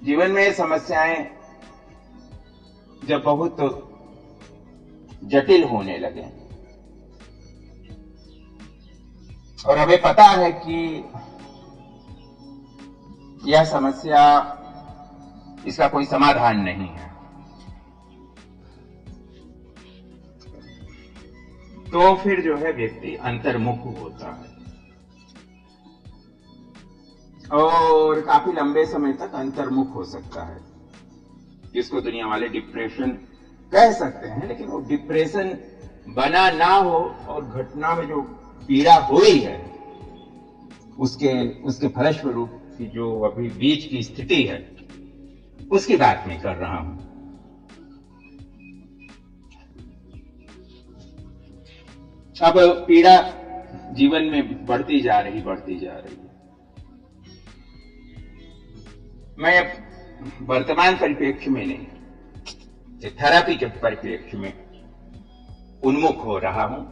जीवन में समस्याएं जब बहुत जटिल होने लगे और हमें पता है कि यह समस्या, इसका कोई समाधान नहीं है, तो फिर जो है व्यक्ति अंतर्मुख होता है और काफी लंबे समय तक अंतर्मुख हो सकता है, जिसको दुनिया वाले डिप्रेशन कह सकते हैं। लेकिन वो डिप्रेशन बना ना हो और घटना में जो पीड़ा हुई है उसके फलस्वरूप की जो अभी बीच की स्थिति है उसकी बात मैं कर रहा हूं। अब पीड़ा जीवन में बढ़ती जा रही है। मैं अब वर्तमान परिप्रेक्ष्य में नहीं, थेरेपी के परिप्रेक्ष्य में उन्मुख हो रहा हूं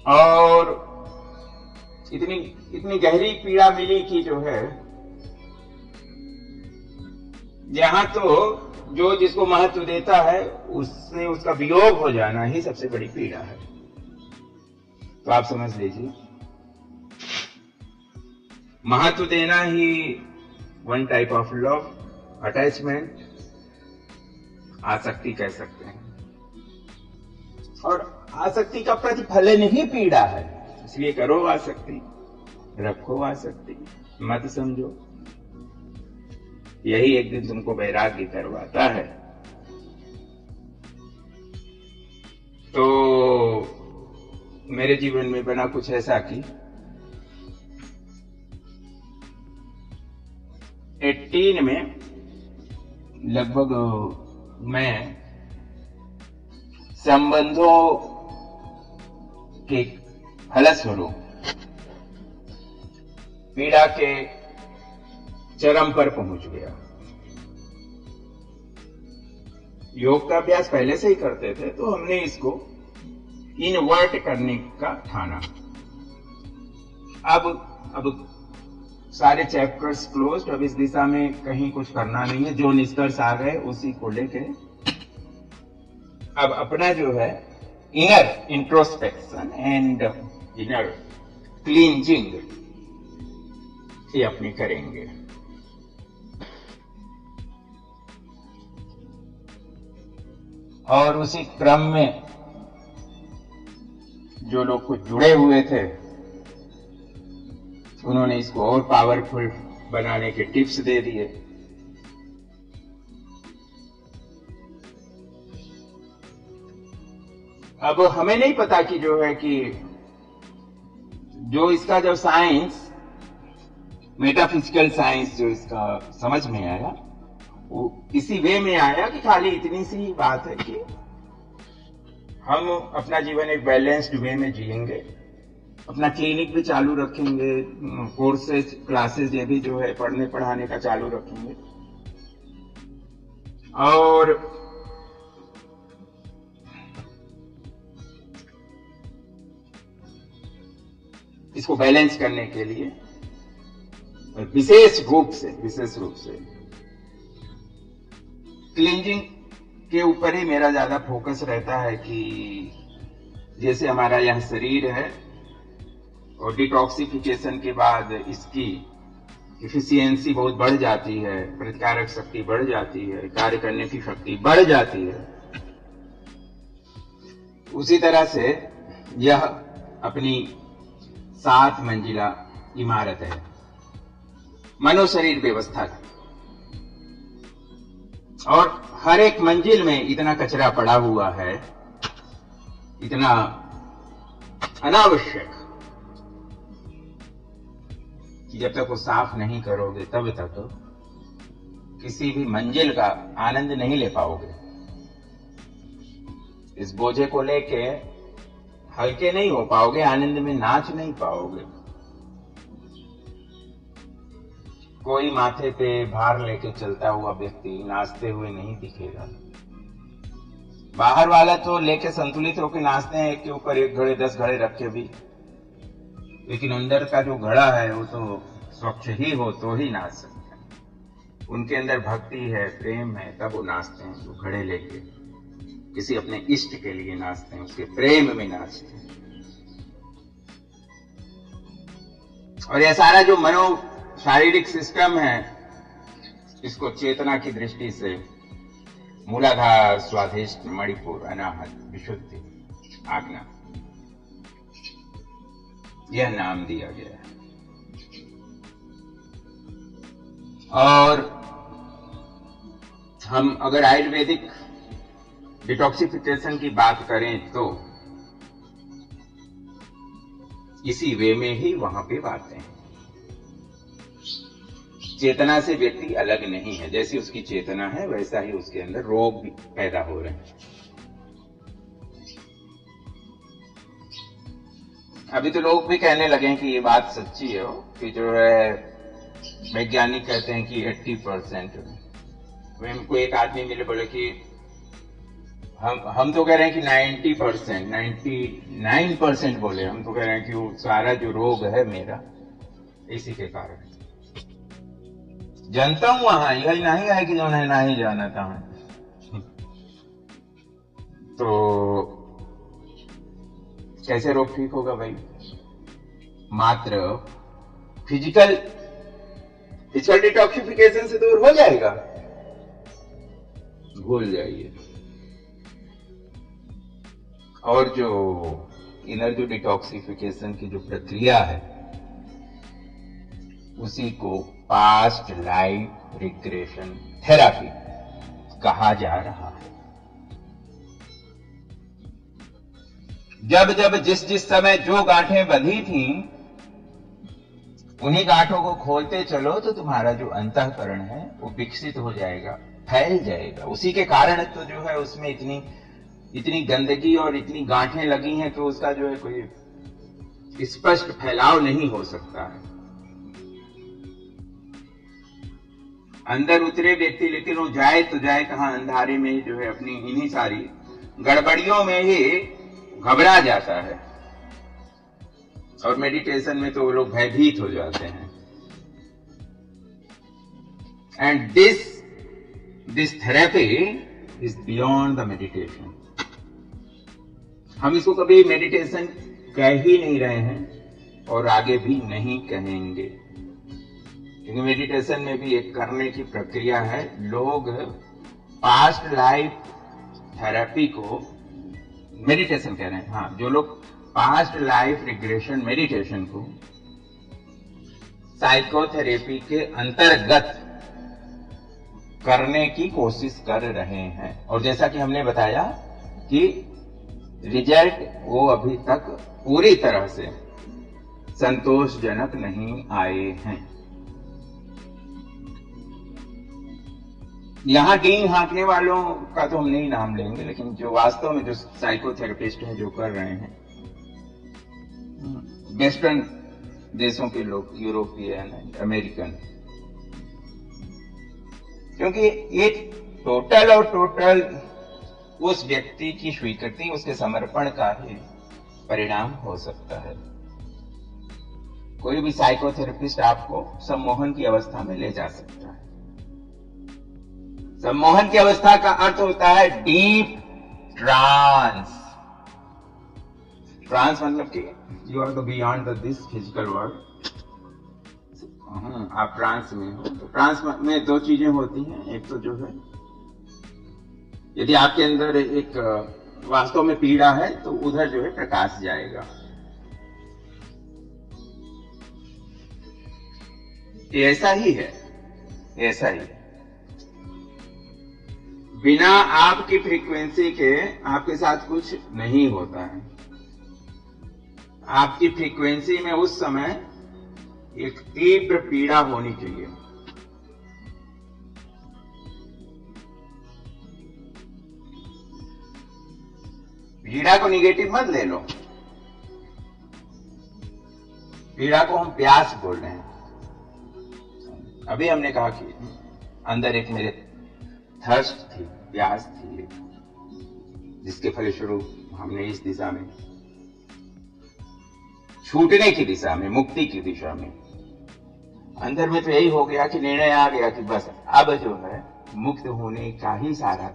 और इतनी गहरी पीड़ा मिली कि जो है, यहां तो जो जिसको महत्व देता है उससे उसका वियोग हो जाना ही सबसे बड़ी पीड़ा है। तो आप समझ लीजिए, महत्व देना ही one type of love, attachment, आसक्ति कह सकते हैं, और आसक्ति का प्रतिफलन ही पीड़ा है। इसलिए करो आसक्ति, रखो आसक्ति, मत समझो, यही एक दिन तुमको वैराग्य करवाता है। तो मेरे जीवन में बना कुछ ऐसा कि 18 में लगभग मैं संबंधों के फलस्वरूप पीड़ा के चरम पर पहुंच गया। योग का अभ्यास पहले से ही करते थे, तो हमने इसको इनवर्ट करने का ठाना। अब सारे चैप्टर्स क्लोज्ड, अब इस दिशा में कहीं कुछ करना नहीं है। जो निष्कर्ष आ गए उसी को लेके अब अपना जो है inner introspection and inner cleansing ये अपनी करेंगे। और उसी क्रम में जो लोग कुछ जुड़े हुए थे उन्होंने इसको और पावरफुल बनाने के टिप्स दे दिए। अब हमें नहीं पता कि जो है कि जो इसका जो साइंस, मेटाफिजिकल साइंस जो इसका समझ में आया वो इसी वे में आया कि खाली इतनी सी बात है कि हम अपना जीवन एक बैलेंस्ड वे में जिएंगे, अपना क्लिनिक भी चालू रखेंगे, कोर्सेज क्लासेज ये भी जो है पढ़ने पढ़ाने का चालू रखेंगे, और इसको बैलेंस करने के लिए विशेष रूप से क्लींजिंग के ऊपर ही मेरा ज्यादा फोकस रहता है कि जैसे हमारा यह शरीर है और डिटॉक्सिफिकेशन के बाद इसकी इफिशियंसी बहुत बढ़ जाती है, प्रतिकारक शक्ति बढ़ जाती है, कार्य करने की शक्ति बढ़ जाती है। उसी तरह से यह अपनी 7 मंजिला इमारत है, मनोशरीर व्यवस्था की, और हर एक मंजिल में इतना कचरा पड़ा हुआ है, इतना अनावश्यक, कि जब तक वो साफ नहीं करोगे तब तक किसी भी मंजिल का आनंद नहीं ले पाओगे। इस बोझे को लेके हल्के नहीं हो पाओगे, आनंद में नाच नहीं पाओगे। कोई माथे पे भार लेके चलता हुआ व्यक्ति नाचते हुए नहीं दिखेगा। बाहर वाला तो लेके संतुलित होकर नाचते हैं, एक के ऊपर एक घड़े 10 घड़े रख के भी, लेकिन अंदर का जो घड़ा है वो तो स्वच्छ ही हो तो ही नाच सकते हैं। उनके अंदर भक्ति है, प्रेम है, तब वो नाचते हैं। वो घड़े लेके किसी अपने इष्ट के लिए नाचते हैं, उसके प्रेम में नाचते हैं। और यह सारा जो मनो शारीरिक सिस्टम है, इसको चेतना की दृष्टि से मूलाधार, स्वाधिष्ठ, मणिपुर, अनाहत, विशुद्धि, आज्ञा, यह नाम दिया गया है। और हम अगर आयुर्वेदिक डिटॉक्सिफिकेशन की बात करें तो इसी वे में ही वहां पे बातें हैं। चेतना से व्यक्ति अलग नहीं है, जैसी उसकी चेतना है वैसा ही उसके अंदर रोग भी पैदा हो रहे हैं। अभी तो लोग भी कहने लगे हैं कि ये बात सच्ची है कि जो है वैज्ञानिक कहते हैं कि 80%। हमको एक आदमी मिले, बोले कि हम तो कह रहे हैं कि 90%, 99% बोले। हम तो कह रहे हैं कि वो सारा जो रोग है मेरा इसी के कारण। जानता हूं वहां यही नहीं है कि जो है ना ही जाना था। तो कैसे रोग ठीक होगा भाई? मात्र फिजिकल डिटॉक्सिफिकेशन से दूर हो जाएगा? भूल जाइए। और जो इनर जो डिटॉक्सिफिकेशन की जो प्रक्रिया है, उसी को पास्ट लाइफ रिग्रेशन थेरापी कहा जा रहा है। जब जब जिस समय जो गांठें बंधी थी, उन्हीं गांठों को खोलते चलो तो तुम्हारा जो अंतःकरण है वो विकसित हो जाएगा, फैल जाएगा। उसी के कारण तो जो है उसमें इतनी गंदगी और इतनी गांठें लगी हैं, तो उसका जो है कोई स्पष्ट फैलाव नहीं हो सकता है। अंदर उतरे व्यक्ति, लेकिन वो जाए तो जाए कहां? अंधारे में ही जो है अपनी इन्हीं सारी गड़बड़ियों में ही घबरा जाता है। और मेडिटेशन में तो वो लोग भयभीत हो जाते हैं। And this therapy is beyond the meditation. हम इसको कभी मेडिटेशन कह ही नहीं रहे हैं और आगे भी नहीं कहेंगे, क्योंकि मेडिटेशन में भी एक करने की प्रक्रिया है। लोग पास्ट लाइफ थेरेपी को मेडिटेशन कह रहे हैं। हाँ, जो लोग पास्ट लाइफ रिग्रेशन मेडिटेशन को साइकोथेरेपी के अंतर्गत करने की कोशिश कर रहे हैं, और जैसा कि हमने बताया कि रिजल्ट वो अभी तक पूरी तरह से संतोषजनक नहीं आए हैं। यहां डींग हाँकने वालों का तो हम नहीं नाम लेंगे, लेकिन जो वास्तव में जो साइकोथेरेपिस्ट हैं, जो कर रहे हैं, वेस्टर्न देशों के लोग, यूरोपियन, अमेरिकन, क्योंकि ये टोटल उस व्यक्ति की स्वीकृति, उसके समर्पण का ही परिणाम हो सकता है। कोई भी साइकोथेरेपिस्ट आपको सम्मोहन की अवस्था में ले जा सकता है। सम्मोहन की अवस्था का अर्थ होता है डीप ट्रांस। ट्रांस मतलब कि you are the beyond this physical world. आप ट्रांस में हो। तो ट्रांस में दो चीजें होती हैं। एक तो जो है, यदि आपके अंदर एक वास्तव में पीड़ा है तो उधर जो है प्रकाश जाएगा। ऐसा ही है, ऐसा ही। बिना आपकी फ्रीक्वेंसी के आपके साथ कुछ नहीं होता है। आपकी फ्रीक्वेंसी में उस समय एक तीव्र पीड़ा होनी चाहिए। पीड़ा को निगेटिव मत ले लो। पीड़ा को हम प्यास बोल रहे हैं। अभी हमने कहा कि अंदर एक मेरे थर्स्ट थी, प्यास थी, जिसके फलस्वरूप हमने इस दिशा में, छूटने की दिशा में, मुक्ति की दिशा में अंदर में तो यही हो गया कि निर्णय आ गया कि बस अब जो है मुक्त होने का ही सारा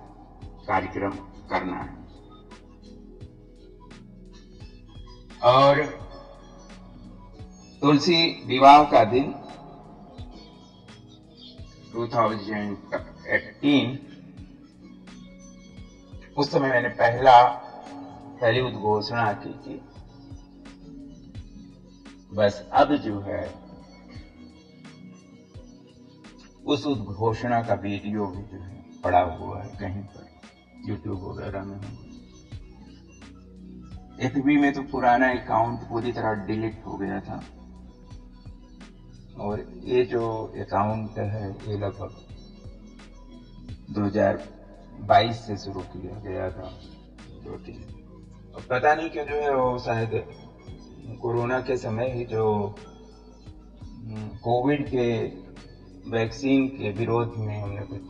कार्यक्रम करना है। और तुलसी विवाह का दिन 2018, उस समय मैंने पहली उद्घोषणा की थी। बस अब जो है उस उद्घोषणा का वीडियो भी जो है पड़ा हुआ है कहीं पर, यूट्यूब वगैरह में। एफबी में तो पुराना अकाउंट पूरी तरह डिलीट हो गया था, और ये जो अकाउंट है ये लगभग 2022 से शुरू किया गया था, 2-3। पता नहीं क्यों जो है वो शायद कोरोना के समय ही जो कोविड के वैक्सीन के विरोध में हमने कुछ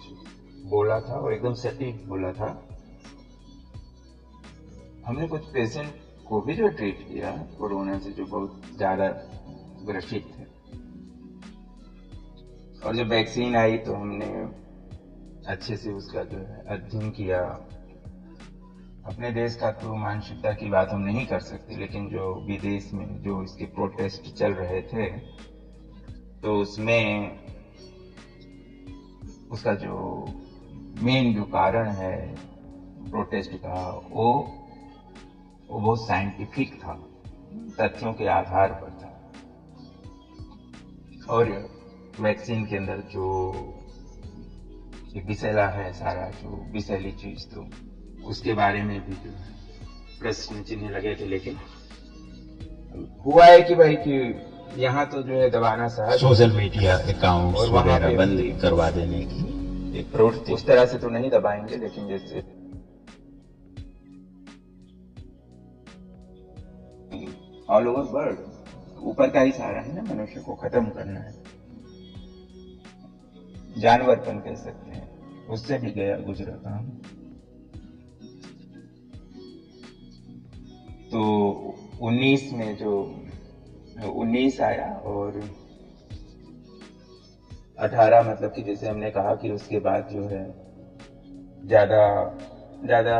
बोला था, और एकदम सटीक बोला था। हमने कुछ पेशेंट को भी जो ट्रीट किया कोरोना से, जो बहुत ज्यादा ग्रसित थे, और जब वैक्सीन आई तो हमने अच्छे से उसका जो है अध्ययन किया। अपने देश का तो मानसिकता की बात हम नहीं कर सकते, लेकिन जो विदेश में जो इसके प्रोटेस्ट चल रहे थे, तो उसमें उसका जो मेन जो कारण है प्रोटेस्ट का, वो बहुत साइंटिफिक था, तथ्यों के आधार पर था। और वैक्सीन के अंदर जो विषैला है, सारा जो विषैली चीज, तो उसके बारे में भी जो प्रश्न चिन्ह लगे थे। लेकिन हुआ है कि भाई कि यहाँ तो जो है दबाना सहज, सोशल मीडिया अकाउंट वगैरह बंद करवा देने की एक प्रवृत्ति, उस तरह से तो नहीं दबाएंगे, लेकिन जैसे ऑल ओवर वर्ल्ड ऊपर का ही सहारा है ना, मनुष्य को खत्म करना है, जानवरपन कह सकते हैं, उससे भी गया गुजरा काम। तो 19 में जो 19 आया, और 18 मतलब कि जैसे हमने कहा कि उसके बाद जो है ज्यादा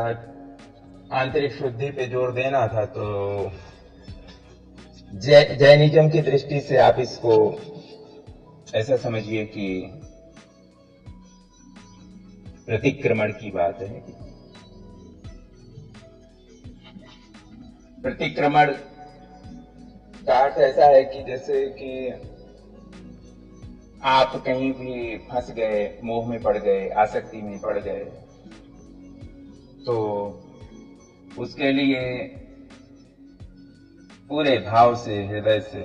आंतरिक शुद्धि पे जोर देना था। तो जैनिज्म की दृष्टि से आप इसको ऐसा समझिए कि प्रतिक्रमण की बात है। प्रतिक्रमण का अर्थ ऐसा है कि जैसे कि आप कहीं भी फंस गए, मोह में पड़ गए, आसक्ति में पड़ गए, तो उसके लिए पूरे भाव से, हृदय से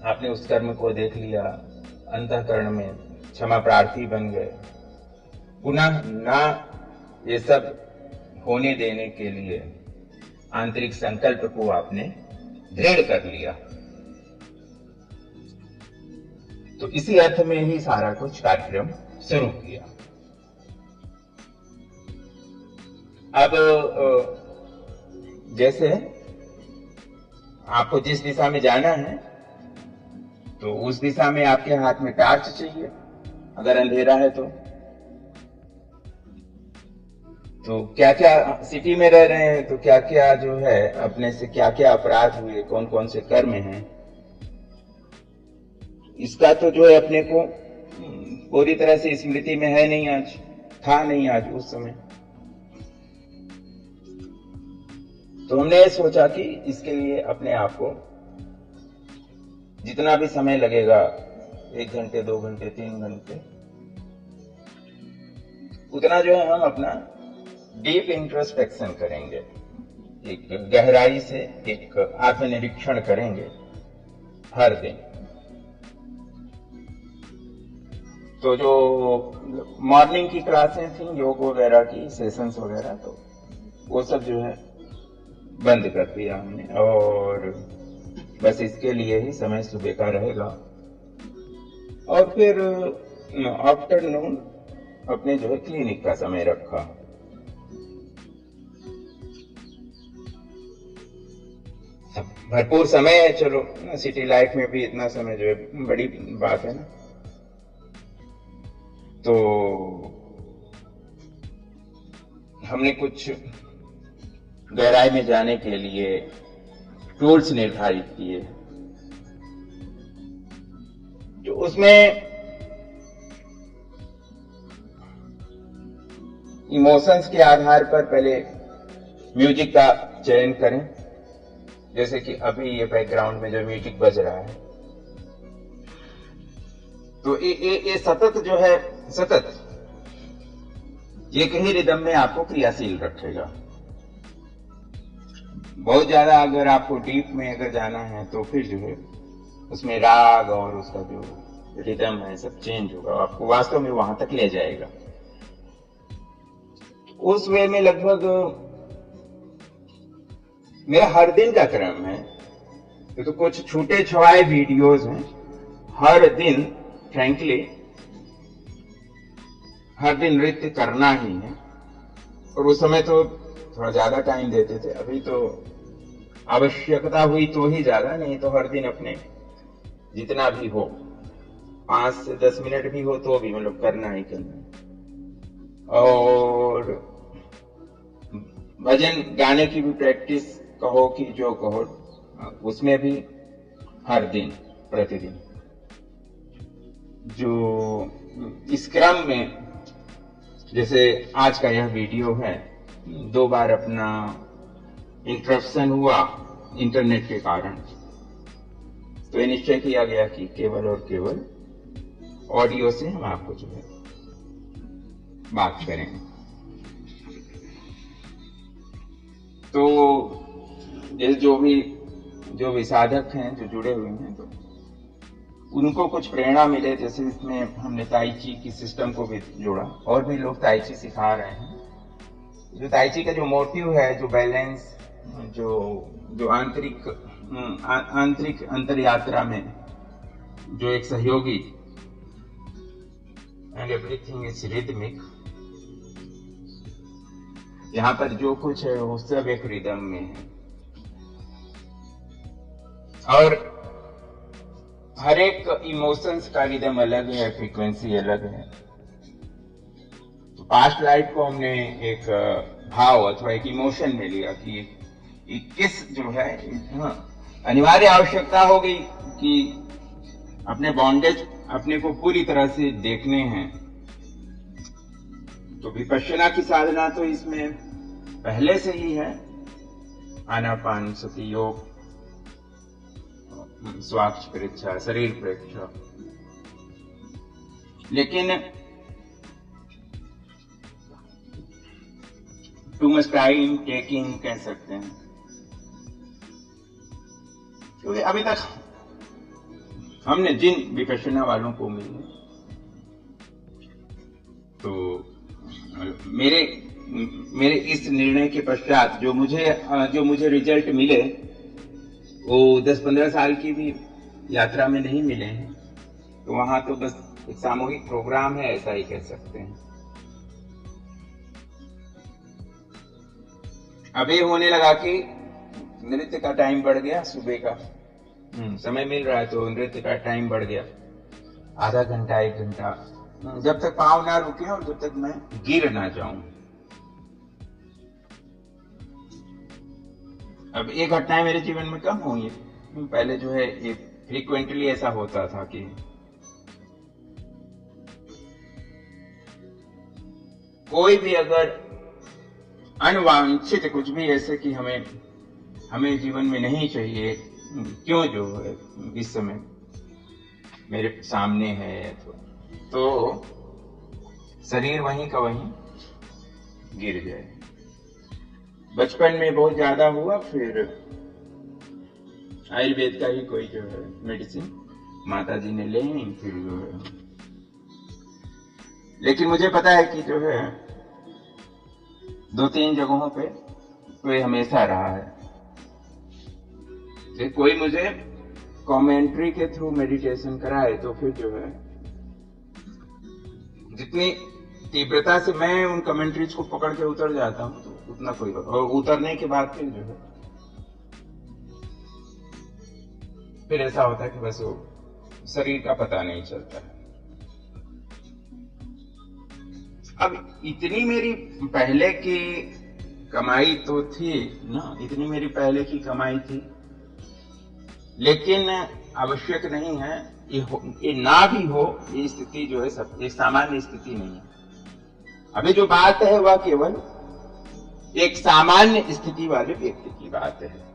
आपने उस कर्म को देख लिया, अंतःकरण में क्षमा प्रार्थी बन गए, पुनः ना ये सब होने देने के लिए आंतरिक संकल्प को आपने दृढ़ कर लिया। तो इसी अर्थ में ही सारा कुछ कार्यक्रम शुरू किया। अब जैसे आपको जिस दिशा में जाना है, तो उस दिशा में आपके हाथ में टार्च चाहिए। अगर अंधेरा है तो क्या क्या सिटी में रह रहे हैं, तो क्या क्या जो है अपने से क्या क्या अपराध हुए, कौन कौन से कर्म हैं, इसका तो जो है अपने को पूरी तरह से स्मृति में है नहीं, आज था नहीं आज उस समय। तो हमने सोचा कि इसके लिए अपने आप को जितना भी समय लगेगा, 1 घंटे 2 घंटे 3 घंटे, उतना जो है हम अपना डीप इंट्रोस्पेक्शन करेंगे, एक गहराई से एक आत्मनिरीक्षण करेंगे हर दिन। तो जो मॉर्निंग की क्लासें थी, योग वगैरह की सेशंस वगैरह, तो वो सब जो है बंद कर दिया हमने, और बस इसके लिए ही समय सुबह का रहेगा। और फिर आफ्टरनून अपने जो है क्लिनिक का समय रखा। भरपूर समय है, चलो सिटी लाइफ में भी इतना समय जो है बड़ी बात है ना। तो हमने कुछ गहराई में जाने के लिए टूल्स निर्धारित किए, जो उसमें इमोशंस के आधार पर पहले म्यूजिक का चयन करें। जैसे कि अभी ये बैकग्राउंड में जो म्यूजिक बज रहा है, तो ये सतत जो है, सतत एक ही रिदम में आपको क्रियाशील रखेगा। बहुत ज्यादा अगर आपको डीप में अगर जाना है तो फिर जो है उसमें राग और उसका जो रिदम है सब चेंज होगा, आपको वास्तव में वहां तक ले जाएगा। उस वे में लगभग मेरा हर दिन का क्रम है। तो कुछ छूटे छवाए वीडियोस हैं हर दिन, फ्रैंकली हर दिन नृत्य करना ही है। और उस समय तो थोड़ा ज्यादा टाइम देते थे, अभी तो आवश्यकता हुई तो ही ज्यादा, नहीं तो हर दिन अपने जितना भी हो, 5 से 10 मिनट भी हो तो भी मतलब करना ही करना। और भजन गाने की भी प्रैक्टिस कहो कि जो कहो, उसमें भी हर दिन प्रतिदिन जो इस क्रम में, जैसे आज का यह वीडियो है, 2 बार अपना इंटरप्शन हुआ इंटरनेट के कारण, तो ये निश्चय किया गया कि केवल और केवल ऑडियो से हम आपको जो है बात करेंगे। तो जो भी साधक हैं जो जुड़े हुए हैं, तो उनको कुछ प्रेरणा मिले। जैसे इसमें हमने ताई ची की सिस्टम को भी जोड़ा, और भी लोग ताई ची सिखा रहे हैं। जो ताई ची का जो मोटिव है, जो बैलेंस, जो आंतरिक अंतर यात्रा में जो एक सहयोगी, एंड एवरीथिंग इज रिदमिक, यहाँ पर जो कुछ है वो सब एक रिदम में है। और हर एक इमोशंस का रिदम अलग है, फ्रीक्वेंसी अलग है। तो पास्ट लाइफ को हमने एक भाव अथवा एक इमोशन में लिया कि किस जो है, अनिवार्य आवश्यकता हो गई कि अपने बॉन्डेज अपने को पूरी तरह से देखने हैं। तो विपश्यना की साधना तो इसमें पहले से ही है, आनापान सति योग, स्वाक्ष परीक्षा, शरीर परीक्षा। लेकिन टू मच टाइम टेकिंग कह सकते हैं, क्योंकि अभी तक हमने जिन विपश्यना वालों को मिले, तो मेरे इस निर्णय के पश्चात जो मुझे रिजल्ट मिले वो 10-15 साल की भी यात्रा में नहीं मिले हैं। तो वहां तो बस एक सामूहिक प्रोग्राम है, ऐसा ही कह सकते हैं। अब ये होने लगा कि नृत्य का टाइम बढ़ गया, सुबह का समय मिल रहा है तो नृत्य का टाइम बढ़ गया, आधा घंटा 1 घंटा, जब तक पांव ना रुके और जब तक मैं गिर ना जाऊं। अब ये घटनाएं मेरे जीवन में कम हुई है। पहले जो है ये फ्रीक्वेंटली ऐसा होता था कि कोई भी अगर अनवांछित कुछ भी ऐसे कि हमें जीवन में नहीं चाहिए, क्यों जो है इस समय मेरे सामने है, तो शरीर वहीं का वहीं गिर जाए। बचपन में बहुत ज्यादा हुआ, फिर आयुर्वेद का ही कोई जो है मेडिसिन माता जी ने ले, फिर जो है, लेकिन मुझे पता है कि जो है 2-3 जगहों पे तो ये हमेशा रहा है कि कोई मुझे कमेंट्री के थ्रू मेडिटेशन कराए तो फिर जो है जितनी तीव्रता से मैं उन कमेंट्रीज को पकड़ के उतर जाता हूं तो उतना कोई, और उतरने के बाद फिर जो है फिर ऐसा होता है कि बस वो शरीर का पता नहीं चलता है। अब इतनी मेरी पहले की कमाई तो थी ना, इतनी मेरी पहले की कमाई थी, लेकिन आवश्यक नहीं है ये ना भी हो। ये स्थिति जो है सब एक सामान्य स्थिति नहीं है। अभी जो बात है वह केवल एक सामान्य स्थिति वाले व्यक्ति की बात है।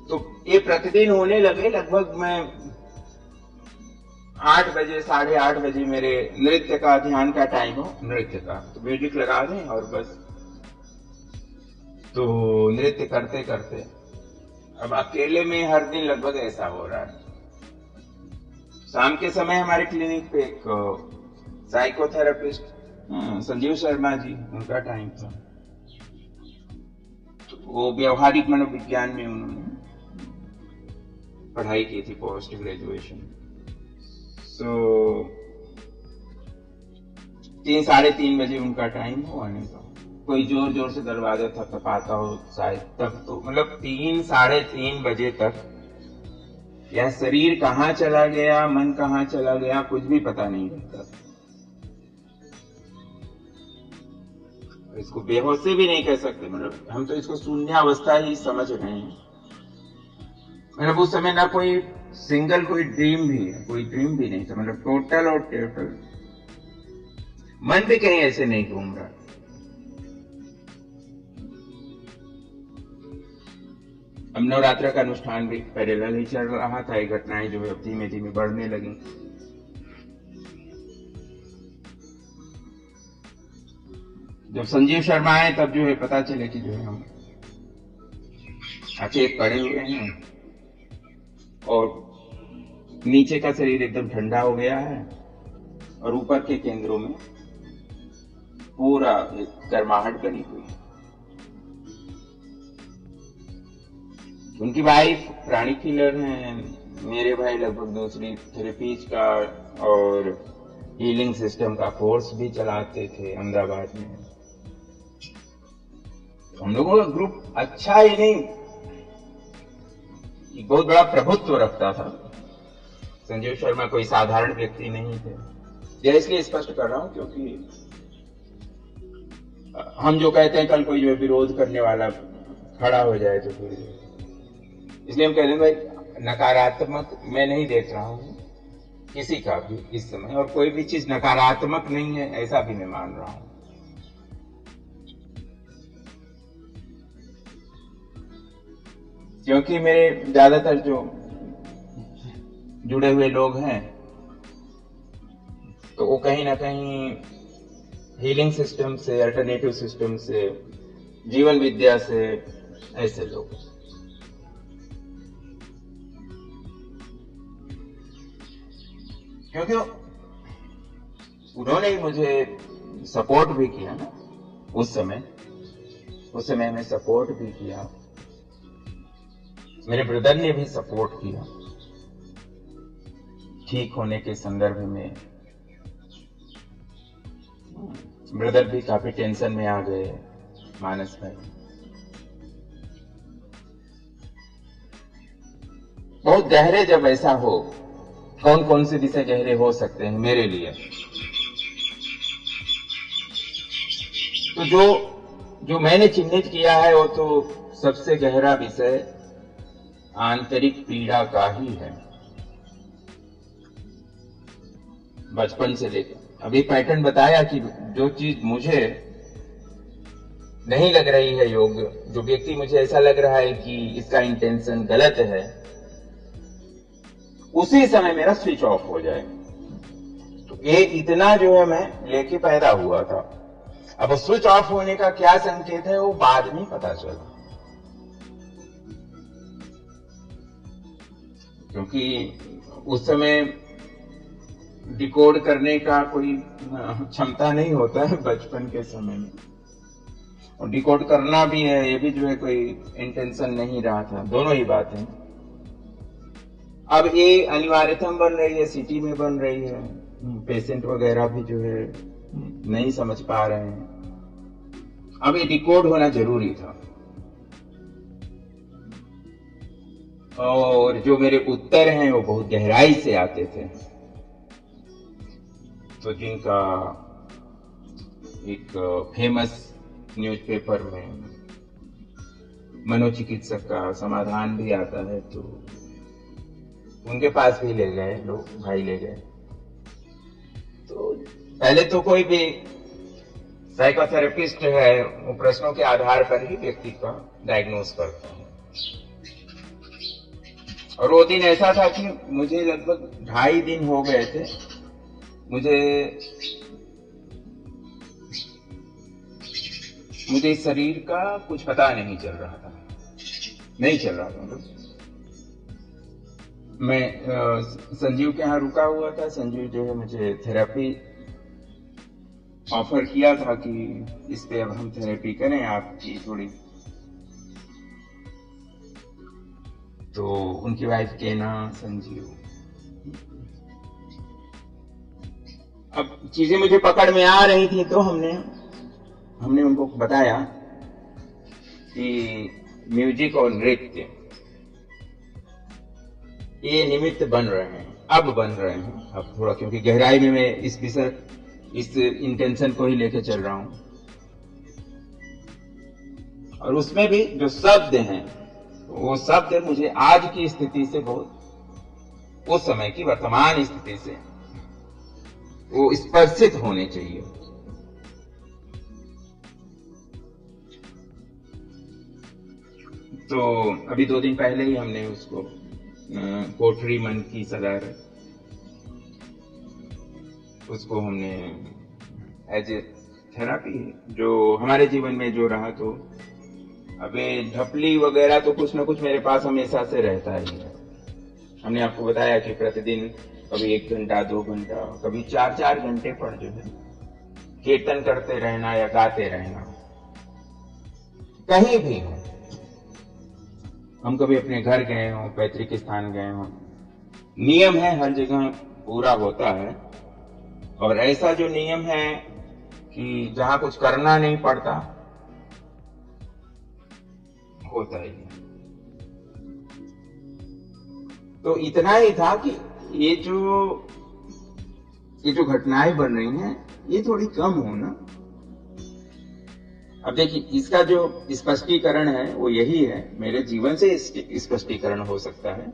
तो ये प्रतिदिन होने लगे। लगभग मैं 8 बजे 8:30 बजे मेरे नृत्य का ध्यान का टाइम हो, नृत्य का तो म्यूजिक लगा दें और बस तो नृत्य करते करते अब अकेले में हर दिन लगभग ऐसा हो रहा है। शाम के समय हमारे क्लिनिक पे एक साइकोथेरेपिस्ट संजीव शर्मा जी, उनका टाइम था। तो वो व्यवहारिक मनोविज्ञान में उन्होंने पढ़ाई की थी, पोस्ट ग्रेजुएशन। सो 3-3:30 बजे उनका टाइम हो आने का। कोई जोर जोर से दरवाजा थपथपाता हो शायद, तब तो मतलब 3-3:30 बजे तक यह शरीर कहाँ चला गया, मन कहाँ चला गया, कुछ भी पता नहीं रहता। इसको बेहोशी भी नहीं कह सकते, मतलब हम तो इसको शून्यावस्था ही समझ रहे हैं। मतलब उस समय ना कोई सिंगल कोई ड्रीम भी नहीं था, मतलब टोटल और टोटल मन भी कहीं ऐसे नहीं घूम रहा। अब नवरात्र का अनुष्ठान भी पैरेलल ही चल रहा था। ये घटनाएं जो है धीमे धीमे बढ़ने लगी। जब संजीव शर्मा आए तब जो है पता चले कि जो है हम अचेत पड़े हुए हैं और नीचे का शरीर एकदम ठंडा हो गया है और ऊपर के केंद्रों में पूरा एक गर्माहट बनी हुई है। उनकी वाइफ प्राणी हीलर हैं, मेरे भाई लगभग दूसरी थेरेपीज का और हीलिंग सिस्टम का कोर्स भी चलाते थे अहमदाबाद में। हम लोगों का ग्रुप अच्छा ही नहीं, बहुत बड़ा प्रभुत्व रखता था। संजीव शर्मा कोई साधारण व्यक्ति नहीं थे। यह इसलिए स्पष्ट कर रहा हूं क्योंकि हम जो कहते हैं कल कोई जो विरोध करने वाला खड़ा हो जाए तो फिर इसलिए हम कहते हैं भाई नकारात्मक मैं नहीं देख रहा हूं किसी का भी इस समय, और कोई भी चीज नकारात्मक नहीं है ऐसा भी मैं मान रहा हूं। क्योंकि मेरे ज्यादातर जो जुड़े हुए लोग हैं तो वो कहीं ना कहीं हीलिंग सिस्टम से, अल्टरनेटिव सिस्टम से, जीवन विद्या से, ऐसे लोग। क्योंकि उन्होंने मुझे सपोर्ट भी किया ना उस समय हमें सपोर्ट भी किया। मेरे ब्रदर ने भी सपोर्ट किया ठीक होने के संदर्भ में। ब्रदर भी काफी टेंशन में आ गए, मानस भाई। बहुत गहरे जब ऐसा हो, कौन कौन से विषय गहरे हो सकते हैं मेरे लिए, तो जो मैंने चिन्हित किया है वो तो सबसे गहरा विषय आंतरिक पीड़ा का ही है। बचपन से लेकर अभी पैटर्न बताया कि जो चीज मुझे नहीं लग रही है योग्य, जो व्यक्ति मुझे ऐसा लग रहा है कि इसका इंटेंशन गलत है, उसी समय मेरा स्विच ऑफ हो जाए। तो ये इतना जो है मैं लेके पैदा हुआ था। अब स्विच ऑफ होने का क्या संकेत है वो बाद में पता चला, क्योंकि उस समय डिकोड करने का कोई क्षमता नहीं होता है बचपन के समय में, और डिकोड करना भी है ये भी जो है कोई इंटेंशन नहीं रहा था। दोनों ही बातें अब ये अनिवार्यतम बन रही है, सिटी में बन रही है। पेशेंट वगैरह भी जो है नहीं समझ पा रहे हैं। अब ये डिकोड होना जरूरी था। और जो मेरे उत्तर हैं वो बहुत गहराई से आते थे। तो जिनका एक फेमस न्यूज़पेपर में मनोचिकित्सक का समाधान भी आता है, तो उनके पास भी ले गए लोग, भाई ले गए। तो पहले तो कोई भी साइकोथेरेपिस्ट है वो प्रश्नों के आधार पर ही व्यक्ति का डायग्नोस करता है। और वो दिन ऐसा था कि मुझे लगभग 2.5 दिन हो गए थे, मुझे इस शरीर का कुछ पता नहीं चल रहा था, मतलब मैं संजीव के यहाँ रुका हुआ था। संजीव जो है मुझे थेरेपी ऑफर किया था कि इस पे अब हम थेरेपी करें आपकी थोड़ी। तो उनकी वाइफ केना, संजीव, अब चीजें मुझे पकड़ में आ रही थी, तो हमने उनको बताया कि म्यूजिक और नृत्य ये निमित्त बन रहे हैं, अब थोड़ा, क्योंकि गहराई में मैं इस इंटेंशन को ही लेके चल रहा हूं। और उसमें भी जो शब्द हैं, वो शब्द मुझे आज की स्थिति से बहुत, उस समय की वर्तमान स्थिति से वो स्पर्शित होने चाहिए। तो अभी 2 दिन पहले ही हमने उसको कोठरी मन की सदर, उसको हमने एज ए थेरापी जो हमारे जीवन में जो रहा, तो अबे ढपली वगैरह तो कुछ ना कुछ मेरे पास हमेशा से रहता ही है। हमने आपको बताया कि प्रतिदिन कभी 1 घंटा 2 घंटा, कभी 4-4 घंटे पर जो है कीर्तन करते रहना या गाते रहना, कहीं भी हो। हम कभी अपने घर गए हों, पैतृक स्थान गए हों, नियम है हर जगह पूरा होता है। और ऐसा जो नियम है कि जहां कुछ करना नहीं पड़ता, होता ही नहीं। तो इतना ही था कि ये जो घटनाएं बन रही हैं, ये थोड़ी कम हो ना। अब देखिए, इसका जो स्पष्टीकरण है वो यही है, मेरे जीवन से स्पष्टीकरण हो सकता है।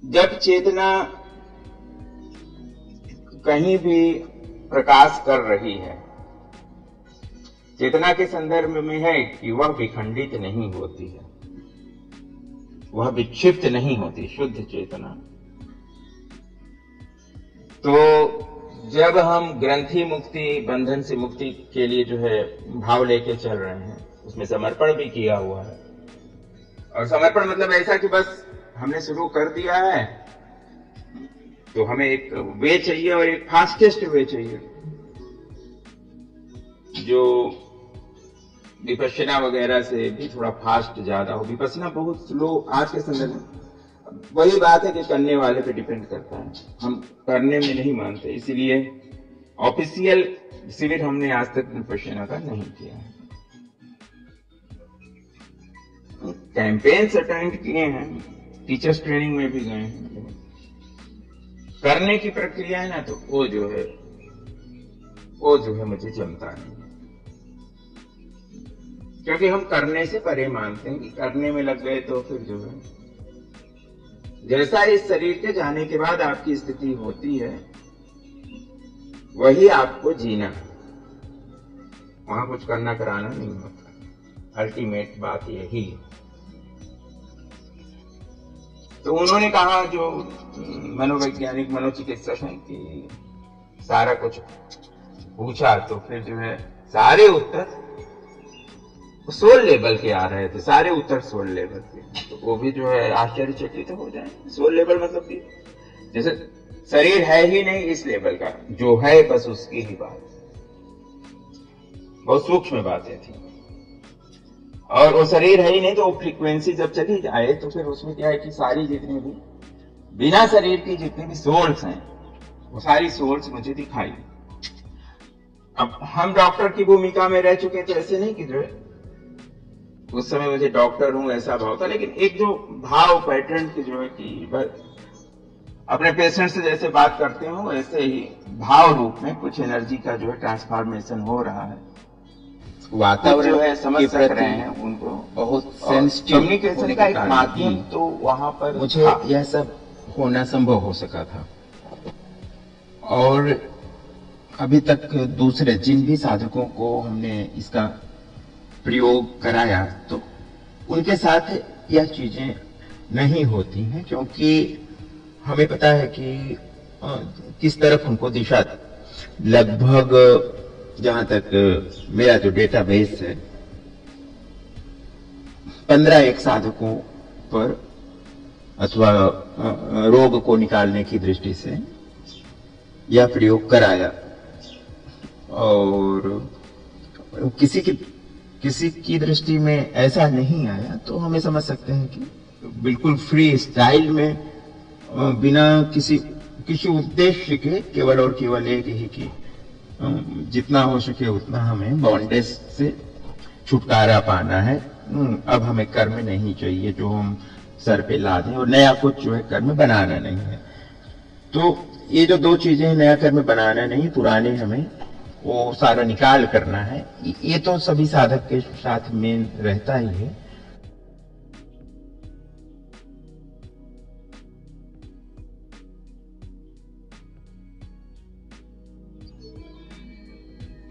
जब चेतना कहीं भी प्रकाश कर रही है, चेतना के संदर्भ में है कि वह विखंडित नहीं होती है, वह विक्षिप्त नहीं होती, शुद्ध चेतना। तो जब हम ग्रंथि मुक्ति, बंधन से मुक्ति के लिए जो है भाव लेके चल रहे हैं, उसमें समर्पण भी किया हुआ है। और समर्पण मतलब ऐसा कि बस हमने शुरू कर दिया है, तो हमें एक वे चाहिए और एक फास्टेस्ट वे चाहिए, जो विपश्यना वगैरह से भी थोड़ा फास्ट ज्यादा हो। विपश्यना बहुत स्लो आज के संदर्भ में। वही बात है कि करने वाले पे डिपेंड करता है, हम करने में नहीं मानते, इसीलिए ऑफिशियल शिविर हमने आज तक विपश्यना का नहीं किया है। कैंपेन्स अटेंड किए हैं, टीचर्स ट्रेनिंग में भी गए हैं, करने की प्रक्रिया है ना, तो वो जो है मुझे जमता नहीं, क्योंकि हम करने से परे मानते हैं कि करने में लग गए तो फिर जो है, जैसा इस शरीर के जाने के बाद आपकी स्थिति होती है, वही आपको जीना है, वहां कुछ करना कराना नहीं होता। अल्टीमेट बात यही है। तो उन्होंने कहा, जो मनोवैज्ञानिक मनोचिकित्सक हैं, कि सारा कुछ पूछा, तो फिर जो है सारे उत्तर सोल लेवल के आ रहे थे, सारे उत्तर सोल लेवल के। तो वो भी जो है आश्चर्यचकित हो जाए। सोल लेवल मतलब कि जैसे शरीर है ही नहीं इस लेवल का, जो है बस उसकी ही बात, बहुत सूक्ष्म बातें थी। और वो शरीर है ही नहीं, तो वो फ्रीक्वेंसी जब चली जाए, तो फिर उसमें क्या है कि सारी जितनी भी बिना शरीर की जितनी भी सोल्स हैं, वो सारी सोल्स मुझे दिखाई। अब हम डॉक्टर की भूमिका में रह चुके हैं, तो ऐसे नहीं कि जो है उस समय मुझे डॉक्टर हूं ऐसा भाव था, लेकिन एक जो भाव पैटर्न की जो है कि अपने पेशेंट से जैसे बात करते हो ऐसे ही भाव रूप में कुछ एनर्जी का जो है ट्रांसफॉर्मेशन हो रहा है। वातावरण जो है समझ सक रहे हैं उनको, बहुत सेंसिटिव कम्युनिकेशन का एक माध्यम तो वहां पर मुझे यह सब होना संभव हो सका था। और अभी तक दूसरे जिन भी साधकों को हमने इसका प्रयोग कराया तो उनके साथ यह चीजें नहीं होती हैं, क्योंकि हमें पता है कि किस तरफ उनको दिशा। लगभग जहां तक मेरा जो डेटाबेस है 15 साधकों पर अथवा रोग को निकालने की दृष्टि से यह प्रयोग कराया, और किसी की दृष्टि में ऐसा नहीं आया तो हमें समझ सकते हैं कि बिल्कुल फ्री स्टाइल में बिना किसी उद्देश्य के केवल और केवल एक ही कि जितना हो सके उतना हमें बॉन्डेज से छुटकारा पाना है। अब हमें कर्म नहीं चाहिए जो हम सर पे लादें, और नया कुछ जो है कर्म बनाना नहीं है। तो ये जो दो चीजें हैं, नया कर्म बनाना नहीं, पुराने हमें वो सारा निकाल करना है, ये तो सभी साधक के साथ मेन रहता ही है।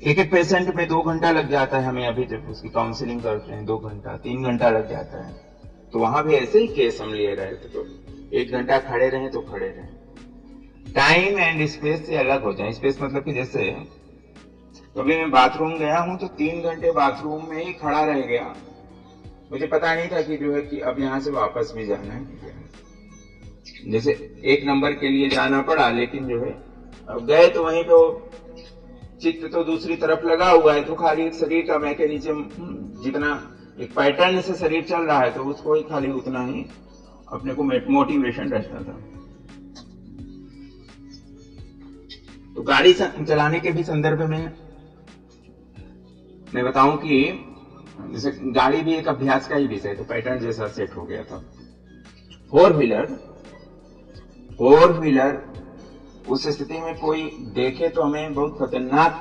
एक पेशेंट में 2 घंटा लग जाता है हमें, अभी जब उसकी काउंसलिंग करते हैं 2 घंटा 3 घंटा लग जाता है। तो वहां भी ऐसे ही केस हम ले रहे थे, तो 1 घंटा खड़े रहे तो खड़े रहे। टाइम एंड स्पेस से अलग हो जाए। स्पेस मतलब कि जैसे कभी मैं बाथरूम गया हूं तो 3 घंटे बाथरूम में ही खड़ा रह गया, मुझे पता नहीं था कि जो है कि अब यहां से वापस भी जाना है। जैसे 1 नंबर के लिए जाना पड़ा, लेकिन जो है अब गए तो वहीं पे चित्त तो दूसरी तरफ लगा हुआ है, तो खाली एक शरीर का मैकेनिज्म जितना एक पैटर्न से शरीर चल रहा है तो उसको ही खाली उतना ही अपने को मोटिवेशन रहता था। तो गाड़ी चलाने के भी संदर्भ में मैं बताऊं कि जैसे गाड़ी भी एक अभ्यास का ही विषय, तो पैटर्न जैसा सेट हो गया था। 4 व्हीलर उस स्थिति में कोई देखे तो हमें बहुत खतरनाक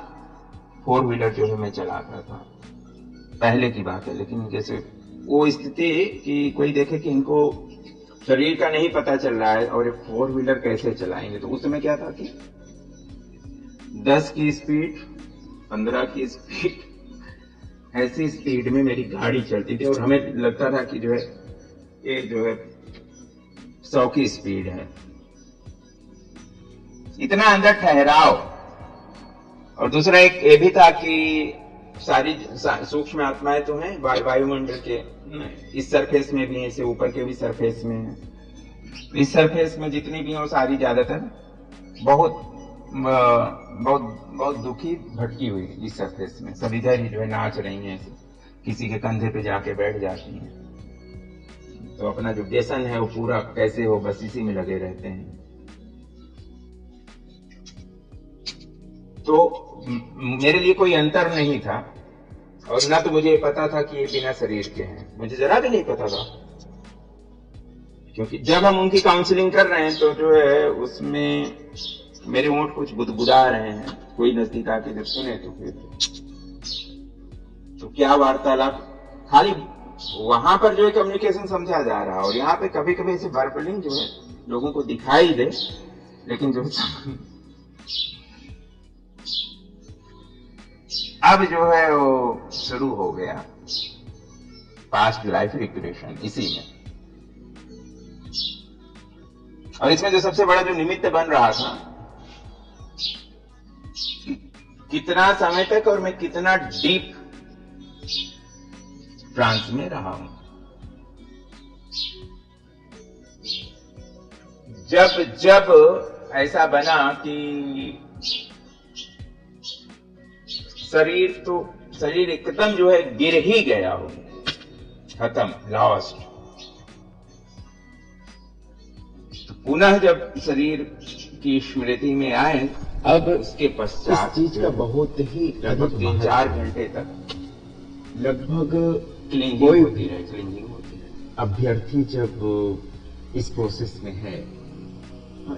4 व्हीलर जो है मैं चलाता था, पहले की बात है। लेकिन जैसे वो स्थिति कि कोई देखे कि इनको शरीर का नहीं पता चल रहा है और 4 व्हीलर कैसे चलाएंगे, तो उस समय क्या था कि 10 की स्पीड 15 की स्पीड ऐसी स्पीड में मेरी गाड़ी चलती थी, और हमें लगता था कि जो है ये जो है 100 की स्पीड है। इतना अंदर ठहराव। और दूसरा एक ये भी था कि सारी सूक्ष्म आत्माएं तो हैं वायुमंडल के इस सरफेस में भी है, इससे ऊपर के भी सरफेस में है। इस सरफेस में जितनी भी हो सारी ज्यादातर बहुत बहुत बहुत दुखी भटकी हुई इस सरफेस में, सब इधर ही जो है नाच रही हैं, किसी के कंधे पे जाके बैठ जाती हैं। तो अपना जो व्यसन है वो पूरा कैसे हो बस इसी में लगे रहते हैं। तो मेरे लिए कोई अंतर नहीं था, और ना तो मुझे पता था कि ये बिना शरीर के हैं, मुझे जरा भी नहीं पता था। क्योंकि जब हम उनकी काउंसलिंग कर रहे हैं तो जो है उसमें मेरे होंठ कुछ गुदगुदा रहे हैं, कोई नजदीक आके जब सुने तो फिर तो क्या वार्तालाप, खाली वहां पर जो है कम्युनिकेशन समझा जा रहा है, और यहाँ पे कभी कभी ऐसे वर्बलिंग जो है लोगों को दिखाई दे, लेकिन जो अब जो है वो शुरू हो गया पास्ट लाइफ रिग्रेशन इसी में। और इसमें जो सबसे बड़ा जो निमित्त बन रहा था, कितना समय तक और मैं कितना डीप ट्रांस में रहा हूं। जब ऐसा बना कि शरीर एकदम जो है गिर ही गया हो, खत्म, लॉस्ट। तो पुनः जब शरीर की स्मृति में आए, अब उसके पश्चात इस चीज का बहुत ही लगभग 3-4 घंटे तक लगभग क्लिंगिंग होती रहे, क्लिंगिंग होती रहे। अभ्यर्थी जब इस प्रोसेस में है,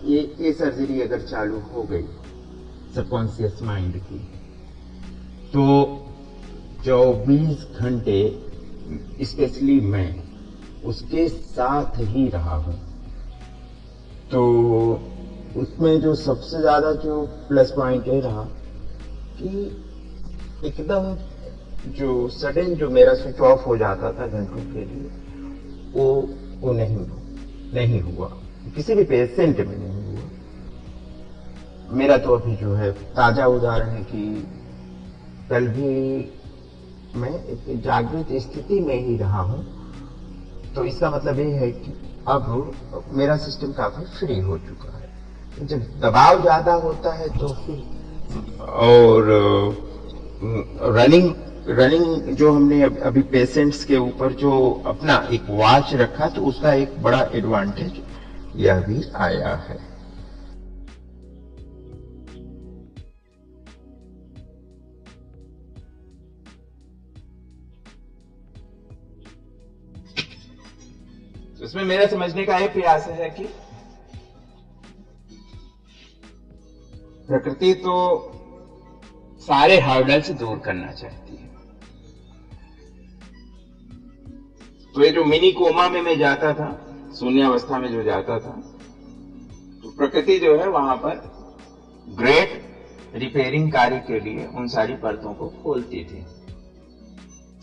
ये सर्जरी अगर चालू हो गई सबकॉन्शियस माइंड की, तो 24 घंटे स्पेशली मैं उसके साथ ही रहा हूं। तो उसमें जो सबसे ज्यादा जो प्लस पॉइंट ये रहा कि एकदम जो सडन जो मेरा स्विच ऑफ हो जाता था घंटों के लिए, वो नहीं हुआ, किसी भी पेशेंट में नहीं हुआ। मेरा तो अभी जो है ताजा उदाहरण है कि कल भी मैं एक जागृत स्थिति में ही रहा हूं। तो इसका मतलब ये है कि अब मेरा सिस्टम काफी फ्री हो चुका है। जब दबाव ज्यादा होता है तो फिर और रनिंग जो हमने अभी पेशेंट्स के ऊपर जो अपना एक वॉच रखा, तो उसका एक बड़ा एडवांटेज यह भी आया है। इसमें मेरा समझने का यह प्रयास है कि प्रकृति तो सारे हर्डल से दूर करना चाहती है। तो ये जो मिनी कोमा में मैं जाता था, शून्यावस्था में जो जाता था, तो प्रकृति जो है वहां पर ग्रेट रिपेयरिंग कार्य के लिए उन सारी परतों को खोलती थी,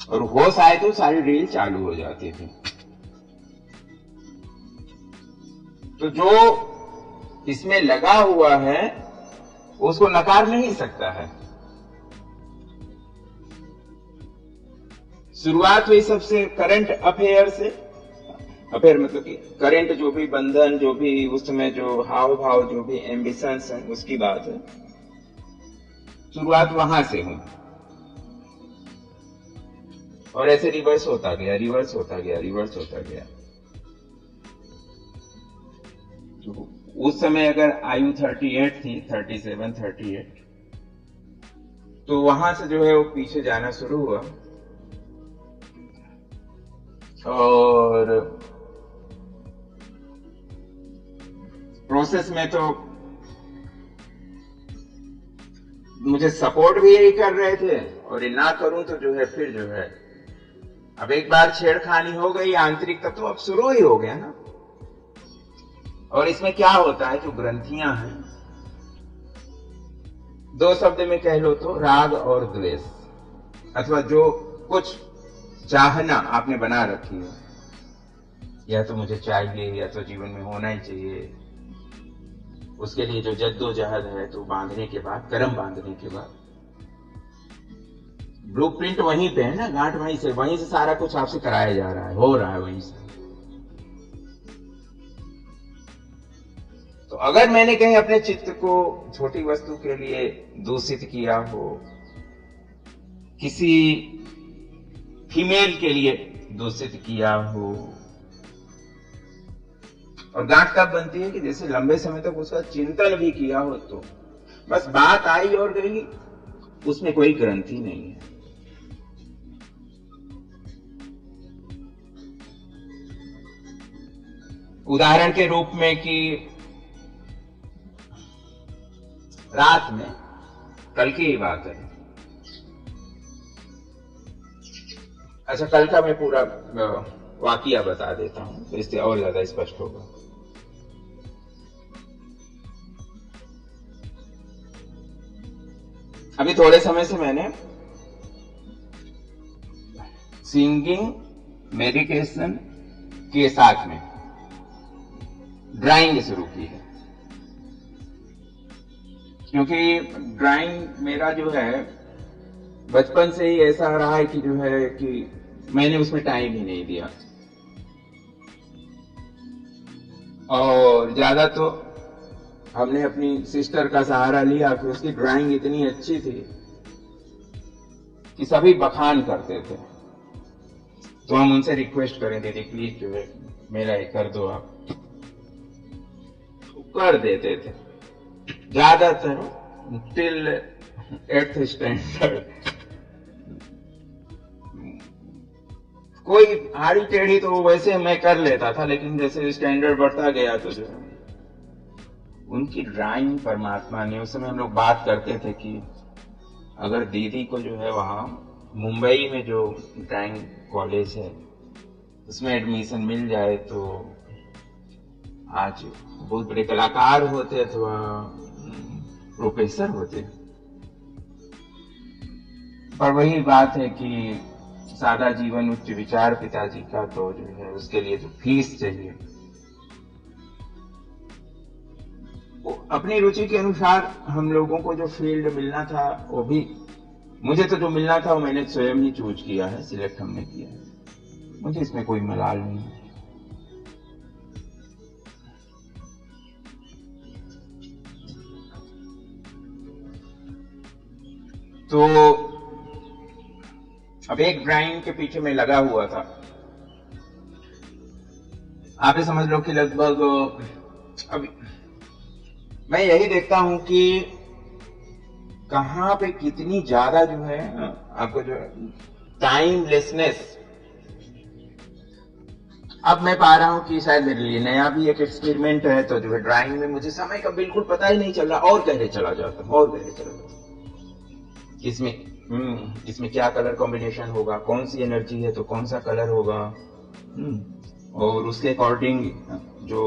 और होश आए तो सारी रील चालू हो जाती थी। तो जो इसमें लगा हुआ है उसको नकार नहीं सकता है। शुरुआत हुई सबसे करंट अफेयर से, अफेयर मतलब कि करंट जो भी बंधन, जो भी उस समय जो हाव भाव, जो भी एम्बिशंस है, उसकी बात है। शुरुआत वहां से हुई और ऐसे रिवर्स होता गया, रिवर्स होता गया, रिवर्स होता गया। तो उस समय अगर आयु 38 थी, 37, 38, तो वहां से जो है वो पीछे जाना शुरू हुआ। और प्रोसेस में तो मुझे सपोर्ट भी यही कर रहे थे, और ये ना करूं तो जो है फिर जो है अब एक बार छेड़खानी हो गई आंतरिक तत्व, तो अब शुरू ही हो गया ना। और इसमें क्या होता है, जो ग्रंथियां हैं, दो शब्द में कह लो तो राग और द्वेष, अथवा जो कुछ चाहना आपने बना रखी है, या तो मुझे चाहिए, या तो जीवन में होना ही चाहिए, उसके लिए जो जद्दोजहद है, तो बांधने के बाद, कर्म बांधने के बाद ब्लूप्रिंट वहीं पे है ना, गांठ वहीं से सारा कुछ आपसे कराया जा रहा है, हो रहा है वहीं से। तो अगर मैंने कहीं अपने चित्त को छोटी वस्तु के लिए दूषित किया हो, किसी फीमेल के लिए दूषित किया हो, और गांठ तब बनती है कि जैसे लंबे समय तक उसका चिंतन भी किया हो, तो बस बात आई और गई, उसमें कोई ग्रंथि नहीं है। उदाहरण के रूप में कि रात में, कल की ही बात है, अच्छा कल का मैं पूरा वाकया बता देता हूं, तो इससे और ज्यादा स्पष्ट होगा। अभी थोड़े समय से मैंने सिंगिंग मेडिटेशन के साथ में ड्राइंग शुरू की है, क्योंकि ड्राइंग मेरा जो है बचपन से ही ऐसा रहा है कि जो है कि मैंने उसमें टाइम ही नहीं दिया, और ज्यादा तो हमने अपनी सिस्टर का सहारा लिया कि उसकी ड्राइंग इतनी अच्छी थी कि सभी बखान करते थे। तो हम उनसे रिक्वेस्ट करें, दीदी प्लीज जो है मेरा ये कर दो आप, कर देते थे ज्यादातर टिल 8th स्टैंडर्ड। कोई आड़ी टेढ़ी तो वैसे मैं कर लेता था, लेकिन जैसे स्टैंडर्ड बढ़ता गया तो जो उनकी ड्राइंग परमात्मा ने, उस समय हम लोग बात करते थे कि अगर दीदी को जो है वहां मुंबई में जो ड्राइंग कॉलेज है उसमें एडमिशन मिल जाए तो आज बहुत बड़े कलाकार होते अथवा प्रोफेसर होते। पर वही बात है कि सादा जीवन उच्च विचार पिताजी का, तो जो है उसके लिए जो फीस चाहिए वो अपनी रुचि के अनुसार हम लोगों को जो फील्ड मिलना था वो भी, मुझे तो जो मिलना था वो मैंने स्वयं ही चूज किया है, सिलेक्ट हमने किया है, मुझे इसमें कोई मलाल नहीं है। तो अब एक ड्राइंग के पीछे मैं लगा हुआ था, आप ये समझ लो कि लगभग अब मैं यही देखता हूं कि कहां पे कितनी ज्यादा जो है आपको जो टाइमलेसनेस, अब मैं पा रहा हूं कि शायद मेरे लिए नया भी एक एक्सपेरिमेंट है, तो जो है ड्राइंग में मुझे समय का बिल्कुल पता ही नहीं चल रहा, और गहरे चला जाता हूं और गहरे चला जाता हूं। इसमें क्या कलर कॉम्बिनेशन होगा, कौन सी एनर्जी है तो कौन सा कलर होगा, और उसके अकॉर्डिंग जो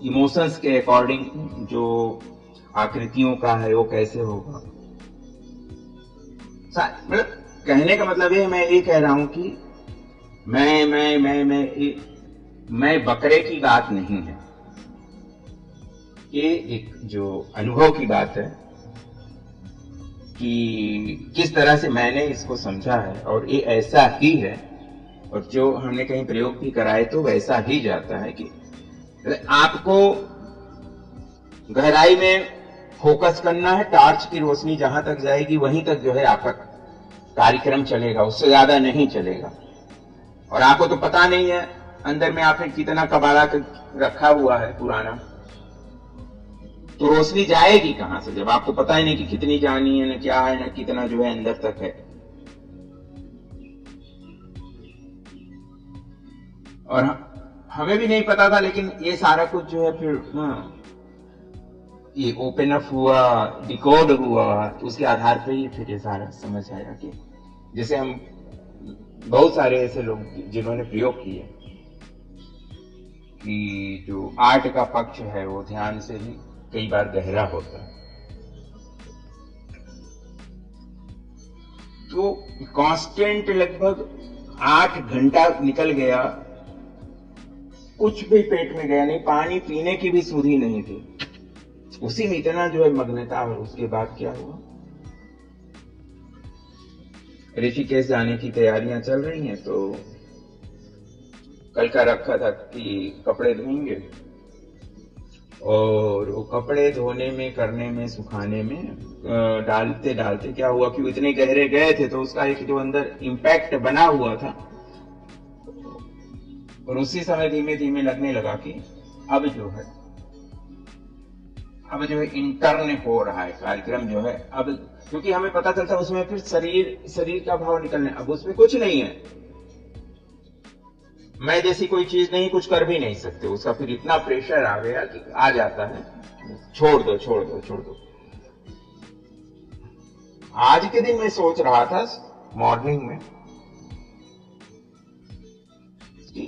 इमोशंस के अकॉर्डिंग जो आकृतियों का है वो कैसे होगा। मतलब कहने का मतलब ये, मैं ये कह रहा हूं कि मैं बकरे की बात नहीं है, ये एक जो अनुभव की बात है कि किस तरह से मैंने इसको समझा है, और ये ऐसा ही है, और जो हमने कहीं प्रयोग भी कराए तो वैसा ही जाता है कि आपको गहराई में फोकस करना है, टॉर्च की रोशनी जहां तक जाएगी वहीं तक जो है आपका कार्यक्रम चलेगा, उससे ज्यादा नहीं चलेगा। और आपको तो पता नहीं है अंदर में आपने कितना कबाड़ा रखा हुआ है पुराना, तो रोशनी जाएगी कहां से जब आपको पता ही नहीं कि कितनी जानी है, न क्या है, न कितना जो है अंदर तक है। और हमें भी नहीं पता था, लेकिन ये सारा कुछ जो है फिर ये ओपन अप हुआ, डिकोड हुआ, तो उसके आधार पे ही फिर ये सारा समझ आया कि जैसे हम बहुत सारे ऐसे लोग जिन्होंने प्रयोग किए कि जो आर्ट का पक्ष है वो ध्यान से ही कई बार गहरा होता है। तो कांस्टेंट लगभग 8 घंटा निकल गया, कुछ भी पेट में गया नहीं, पानी पीने की भी सुधि नहीं थी, उसी में इतना जो है मग्नता। और उसके बाद क्या हुआ, ऋषिकेश जाने की तैयारियां चल रही हैं, तो कल का रखा था कि कपड़े धोएंगे, और वो कपड़े धोने में, करने में, सुखाने में डालते डालते क्या हुआ कि इतने गहरे गए थे तो उसका एक जो अंदर इम्पैक्ट बना हुआ था, और उसी समय धीमे धीमे लगने लगा कि अब जो है इंटर्न हो रहा है कार्यक्रम जो है। अब क्योंकि हमें पता चलता है उसमें फिर शरीर का भाव निकलने, अब उसमें कुछ नहीं है, मैं जैसी कोई चीज नहीं, कुछ कर भी नहीं सकते, उसका फिर इतना प्रेशर आ गया कि आ जाता है, छोड़ दो छोड़ दो छोड़ दो। आज के दिन मैं सोच रहा था मॉर्निंग में कि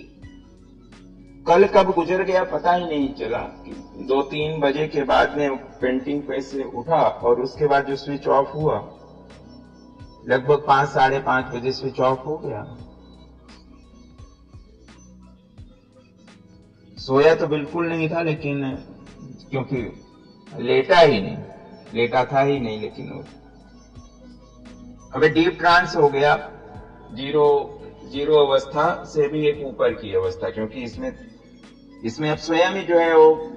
कल कब गुजर गया पता ही नहीं चला, कि 2-3 बजे के बाद में पेंटिंग पे से उठा, और उसके बाद जो स्विच ऑफ हुआ लगभग 5-5:30 बजे स्विच ऑफ हो गया। सोया तो बिल्कुल नहीं था, लेकिन क्योंकि लेटा था ही नहीं, लेकिन अबे डीप ट्रांस हो गया, जीरो अवस्था से भी एक ऊपर की अवस्था, क्योंकि इसमें अब स्वयं ही जो है वो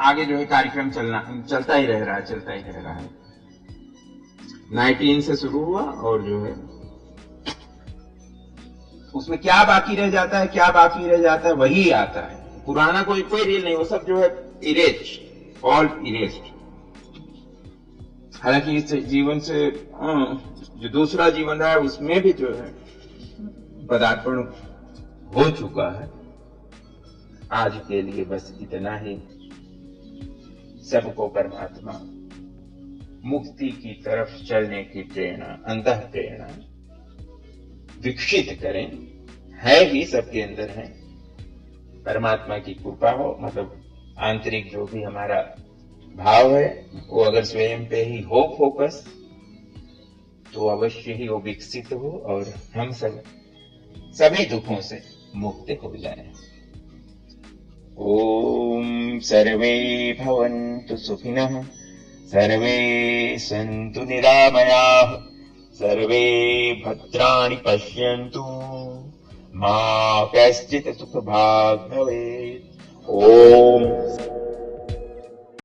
आगे जो है कार्यक्रम चलता ही रह रहा है। 19 से शुरू हुआ, और जो है उसमें क्या बाकी रह जाता है वही आता है, पुराना कोई रील नहीं, वो सब जो है ऑल इरेज्ड। हालांकि इस जीवन से जो दूसरा जीवन रहा है उसमें भी जो है पदार्पण हो चुका है। आज के लिए बस इतना ही। सबको परमात्मा मुक्ति की तरफ चलने की प्रेरणा, अंतः प्रेरणा विकसित करें। है भी सबके अंदर है। परमात्मा की कृपा हो, मतलब आंतरिक जो भी हमारा भाव है वो अगर स्वयं पे ही हो फोकस, तो अवश्य ही वो विकसित हो और हम सब सभी दुखों से मुक्त हो जाए। ओम सर्वे भवन्तु सुखिनः, सर्वे सन्तु निरामयाः, सर्वे भद्राणि पश्यन्तु, मा कश्चित् दुःखभाग् भवेत्। ओम।